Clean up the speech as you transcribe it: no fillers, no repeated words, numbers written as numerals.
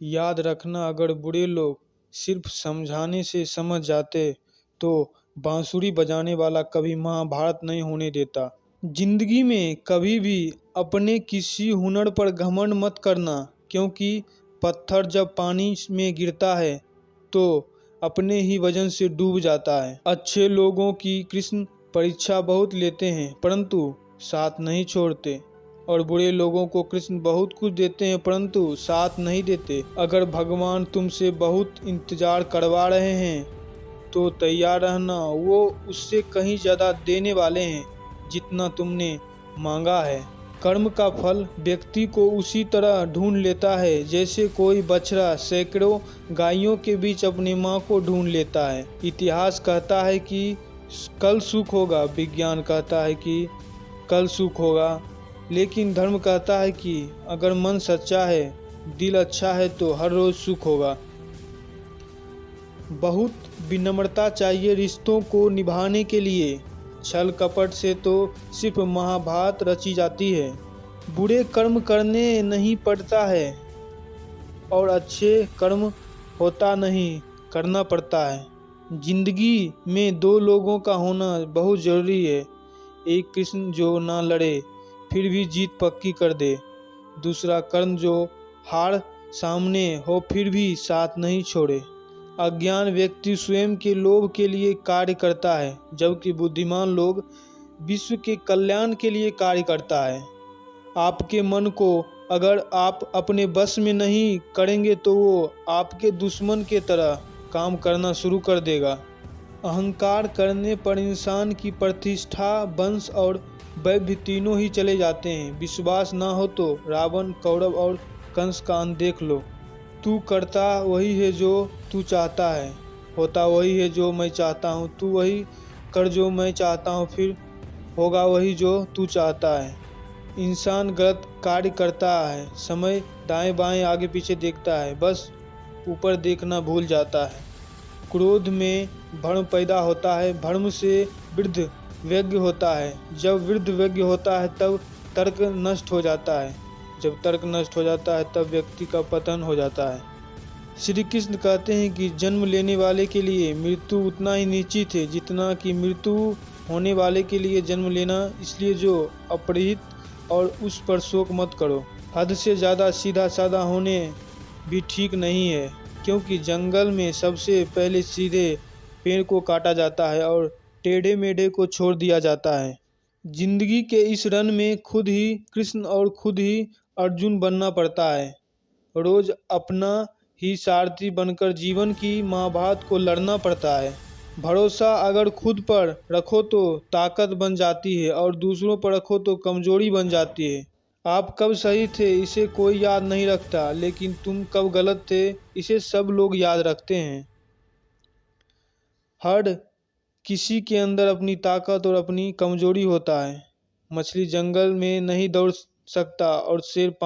याद रखना, अगर बुरे लोग सिर्फ समझाने से समझ जाते तो बांसुरी बजाने वाला कभी महाभारत नहीं होने देता। जिंदगी में कभी भी अपने किसी हुनर पर घमंड मत करना, क्योंकि पत्थर जब पानी में गिरता है तो अपने ही वजन से डूब जाता है। अच्छे लोगों की कृष्ण परीक्षा बहुत लेते हैं परंतु साथ नहीं छोड़ते, और बुरे लोगों को कृष्ण बहुत कुछ देते हैं परंतु साथ नहीं देते। अगर भगवान तुमसे बहुत इंतजार करवा रहे हैं तो तैयार रहना, वो उससे कहीं ज़्यादा देने वाले हैं जितना तुमने मांगा है। कर्म का फल व्यक्ति को उसी तरह ढूंढ लेता है जैसे कोई बछड़ा सैकड़ों गायों के बीच अपनी मां को ढूंढ लेता है। इतिहास कहता है कि कल सुख होगा, विज्ञान कहता है कि कल सुख होगा, लेकिन धर्म कहता है कि अगर मन सच्चा है, दिल अच्छा है तो हर रोज सुख होगा। बहुत विनम्रता चाहिए रिश्तों को निभाने के लिए। छल कपट से तो सिर्फ महाभारत रची जाती है। बुरे कर्म करने नहीं पड़ता है और अच्छे कर्म होता नहीं करना पड़ता है। जिंदगी में दो लोगों का होना बहुत ज़रूरी है। एक कृष्ण जो ना लड़े फिर भी जीत पक्की कर दे, दूसरा कर्ण जो हार सामने हो फिर भी साथ नहीं छोड़े। अज्ञान व्यक्ति स्वयं के लोभ के लिए कार्य करता है, जबकि बुद्धिमान लोग विश्व के कल्याण के लिए कार्य करता है। आपके मन को अगर आप अपने बस में नहीं करेंगे तो वो आपके दुश्मन के तरह काम करना शुरू कर देगा। अहंकार करने पर इंसान की प्रतिष्ठा, वंश और वैभव तीनों ही चले जाते हैं। विश्वास ना हो तो रावण, कौरव और कंस का अंत देख लो। तू करता वही है जो तू चाहता है, होता वही है जो मैं चाहता हूँ। तू वही कर जो मैं चाहता हूँ, फिर होगा वही जो तू चाहता है। इंसान गलत कार्य करता है, समय दाएं बाएं आगे पीछे देखता है, बस ऊपर देखना भूल जाता है। क्रोध में भ्रम पैदा होता है, भ्रम से वृद्ध व्यज्ञ होता है, जब वृद्ध व्यज्ञ होता है तब तर्क नष्ट हो जाता है, जब तर्क नष्ट हो जाता है तब व्यक्ति का पतन हो जाता है। श्री कृष्ण कहते हैं कि जन्म लेने वाले के लिए मृत्यु उतना ही निश्चित है जितना कि मृत्यु होने वाले के लिए जन्म लेना, इसलिए जो अपरिहित और उस पर शोक मत करो। हद से ज़्यादा सीधा साधा होने भी ठीक नहीं है, क्योंकि जंगल में सबसे पहले सीधे पेड़ को काटा जाता है और टेढ़े मेढ़े को छोड़ दिया जाता है। जिंदगी के इस रन में खुद ही कृष्ण और खुद ही अर्जुन बनना पड़ता है। रोज अपना ही सारथी बनकर जीवन की महाभारत को लड़ना पड़ता है। भरोसा अगर खुद पर रखो तो ताकत बन जाती है और दूसरों पर रखो तो कमजोरी बन जाती है। आप कब सही थे इसे कोई याद नहीं रखता, लेकिन तुम कब गलत थे इसे सब लोग याद रखते हैं। हर किसी के अंदर अपनी ताकत और अपनी कमजोरी होता है। मछली जंगल में नहीं दौड़ सकता और शेर पानी